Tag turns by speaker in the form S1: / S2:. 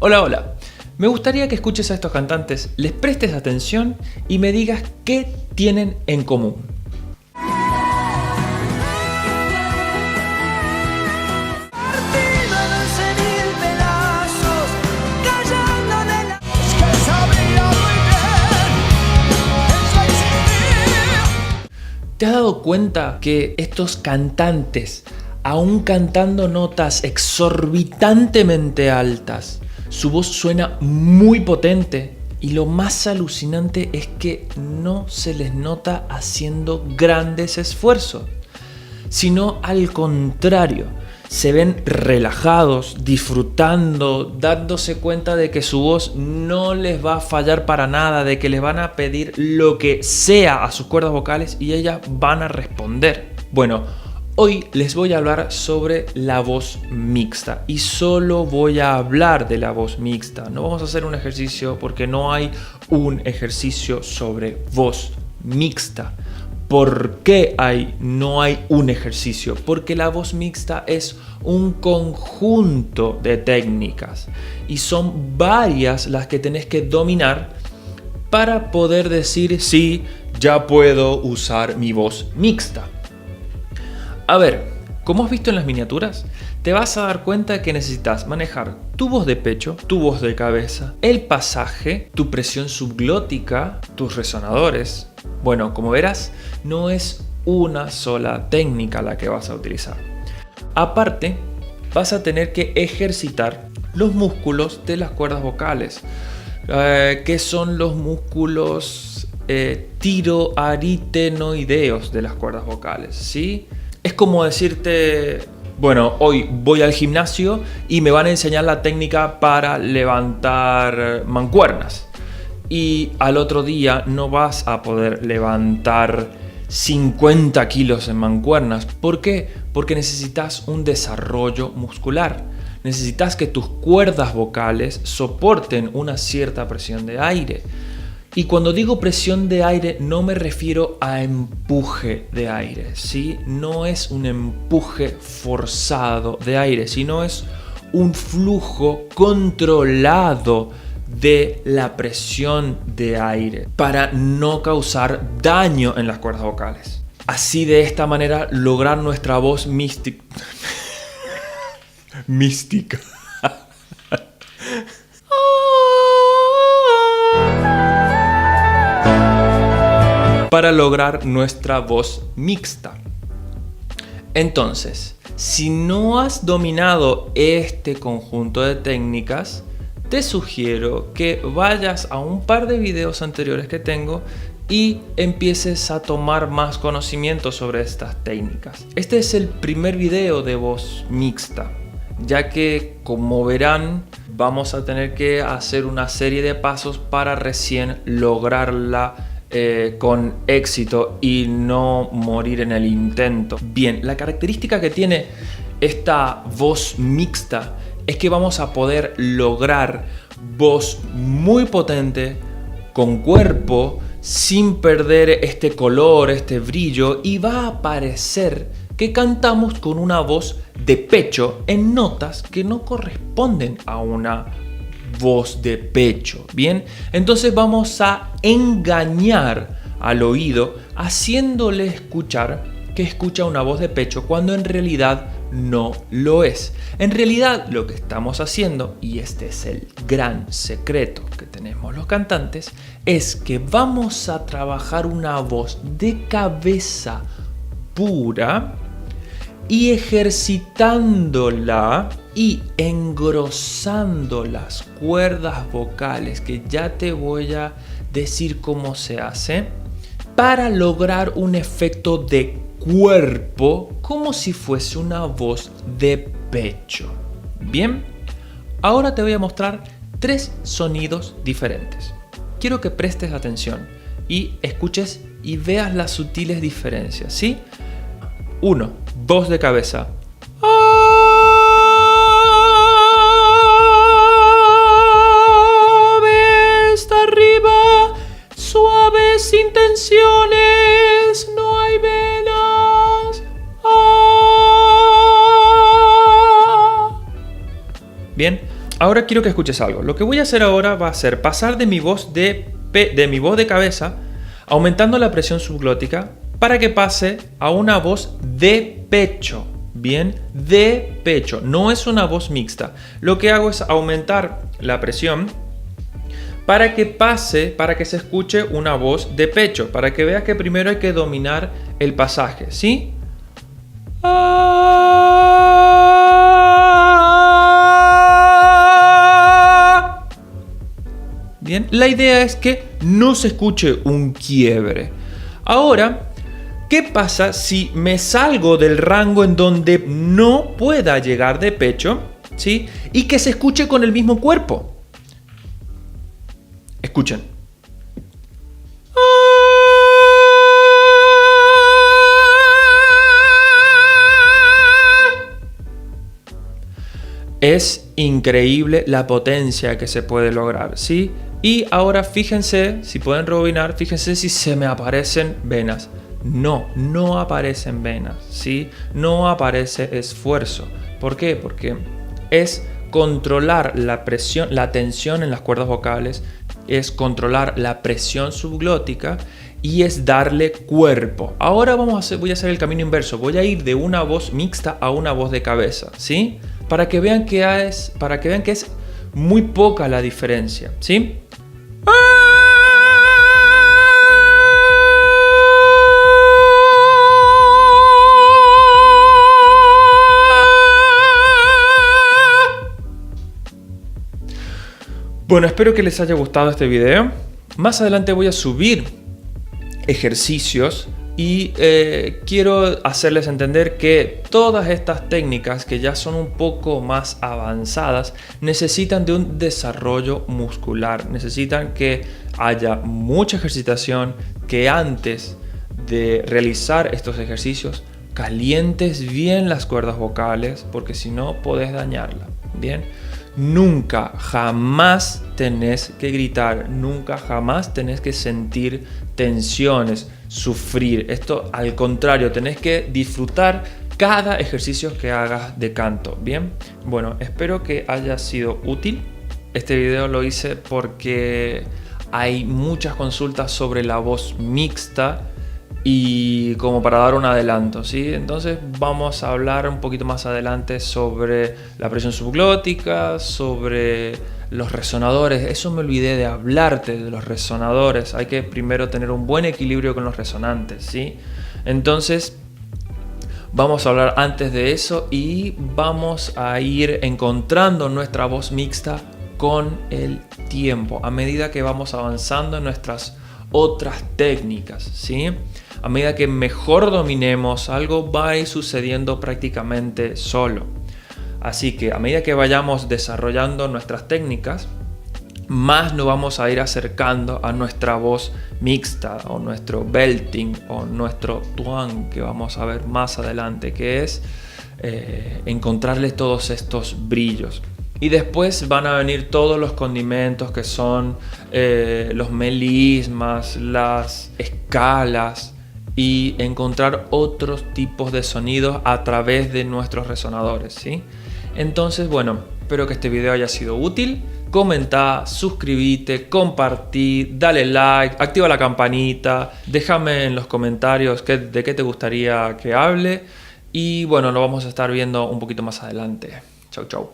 S1: Hola, hola. Me gustaría que escuches a estos cantantes, les prestes atención y me digas qué tienen en común. ¿Te has dado cuenta que estos cantantes, aún cantando notas exorbitantemente altas, su voz suena muy potente? Y lo más alucinante es que no se les nota haciendo grandes esfuerzos, sino al contrario, se ven relajados, disfrutando, dándose cuenta de que su voz no les va a fallar para nada, de que les van a pedir lo que sea a sus cuerdas vocales y ellas van a responder. Bueno, hoy les voy a hablar sobre la voz mixta y solo voy a hablar de la voz mixta. No vamos a hacer un ejercicio porque no hay un ejercicio sobre voz mixta. ¿Por qué no hay un ejercicio? Porque la voz mixta es un conjunto de técnicas y son varias las que tenés que dominar para poder decir sí, ya puedo usar mi voz mixta. A ver, como has visto en las miniaturas, te vas a dar cuenta que necesitas manejar tu voz de pecho, tu voz de cabeza, el pasaje, tu presión subglótica, tus resonadores. Bueno, como verás, no es una sola técnica la que vas a utilizar. Aparte, vas a tener que ejercitar los músculos de las cuerdas vocales, que son los músculos tiroaritenoideos de las cuerdas vocales, ¿sí? Es como decirte, bueno, hoy voy al gimnasio y me van a enseñar la técnica para levantar mancuernas. Y al otro día no vas a poder levantar 50 kilos en mancuernas. ¿Por qué? Porque necesitas un desarrollo muscular. Necesitas que tus cuerdas vocales soporten una cierta presión de aire. Y cuando digo presión de aire no me refiero a empuje de aire, ¿sí? No es un empuje forzado de aire, sino es un flujo controlado de la presión de aire para no causar daño en las cuerdas vocales. Así, de esta manera, lograr nuestra voz mística. Para lograr nuestra voz mixta. Entonces, si no has dominado este conjunto de técnicas, te sugiero que vayas a un par de videos anteriores que tengo y empieces a tomar más conocimiento sobre estas técnicas. Este es el primer video de voz mixta, ya que, como verán, vamos a tener que hacer una serie de pasos para recién lograrla con éxito y no morir en el intento. Bien, la característica que tiene esta voz mixta es que vamos a poder lograr voz muy potente, con cuerpo, sin perder este color, este brillo, y va a parecer que cantamos con una voz de pecho en notas que no corresponden a una voz de pecho. Bien, entonces vamos a engañar al oído haciéndole escuchar que escucha una voz de pecho cuando en realidad no lo es. En realidad lo que estamos haciendo, y este es el gran secreto que tenemos los cantantes, es que vamos a trabajar una voz de cabeza pura y ejercitándola y engrosando las cuerdas vocales, que ya te voy a decir cómo se hace, para lograr un efecto de cuerpo como si fuese una voz de pecho. Bien, ahora te voy a mostrar 3 sonidos diferentes. Quiero que prestes atención y escuches y veas las sutiles diferencias, ¿sí? 1. Voz de cabeza. Está arriba, suaves intenciones, no hay venas. Bien, ahora quiero que escuches algo. Lo que voy a hacer ahora va a ser pasar de mi voz de cabeza, aumentando la presión subglótica, para que pase a una voz de pecho. Bien, de pecho. No es una voz mixta. Lo que hago es aumentar la presión para que pase, para que se escuche una voz de pecho, para que veas que primero hay que dominar el pasaje, ¿sí? Bien, la idea es que no se escuche un quiebre. Ahora, ¿qué pasa si me salgo del rango en donde no pueda llegar de pecho, ¿sí? Y que se escuche con el mismo cuerpo? Escuchen. Es increíble la potencia que se puede lograr, ¿sí? Y ahora fíjense, si pueden rebobinar, fíjense si se me aparecen venas. No aparecen venas, ¿sí? No aparece esfuerzo. ¿Por qué? Porque es controlar la presión, la tensión en las cuerdas vocales, es controlar la presión subglótica y es darle cuerpo. Ahora voy a hacer el camino inverso. Voy a ir de una voz mixta a una voz de cabeza, ¿sí? Para que vean que es muy poca la diferencia, ¿sí? Bueno, espero que les haya gustado este video. Más adelante voy a subir ejercicios y quiero hacerles entender que todas estas técnicas que ya son un poco más avanzadas necesitan de un desarrollo muscular, necesitan que haya mucha ejercitación, que antes de realizar estos ejercicios calientes bien las cuerdas vocales, porque si no podés dañarla. Bien, nunca, jamás tenés que gritar, nunca, jamás tenés que sentir tensiones, sufrir. Esto al contrario, tenés que disfrutar cada ejercicio que hagas de canto. Bien, bueno, espero que haya sido útil. Este video lo hice porque hay muchas consultas sobre la voz mixta y como para dar un adelanto, ¿sí? Entonces vamos a hablar un poquito más adelante sobre la presión subglótica, sobre los resonadores. Eso me olvidé de hablarte de los resonadores. Hay que primero tener un buen equilibrio con los resonantes, ¿sí? Entonces vamos a hablar antes de eso y vamos a ir encontrando nuestra voz mixta con el tiempo, a medida que vamos avanzando en nuestras otras técnicas, ¿sí? A medida que mejor dominemos algo, va a ir sucediendo prácticamente solo. Así que a medida que vayamos desarrollando nuestras técnicas, más nos vamos a ir acercando a nuestra voz mixta o nuestro belting o nuestro twang, que vamos a ver más adelante, que es encontrarle todos estos brillos. Y después van a venir todos los condimentos que son los melismas, las escalas y encontrar otros tipos de sonidos a través de nuestros resonadores, ¿sí? Entonces, bueno, espero que este video haya sido útil. Comenta, suscríbete, compartí, dale like, activa la campanita, déjame en los comentarios de qué te gustaría que hable y bueno, lo vamos a estar viendo un poquito más adelante. Chau, chau.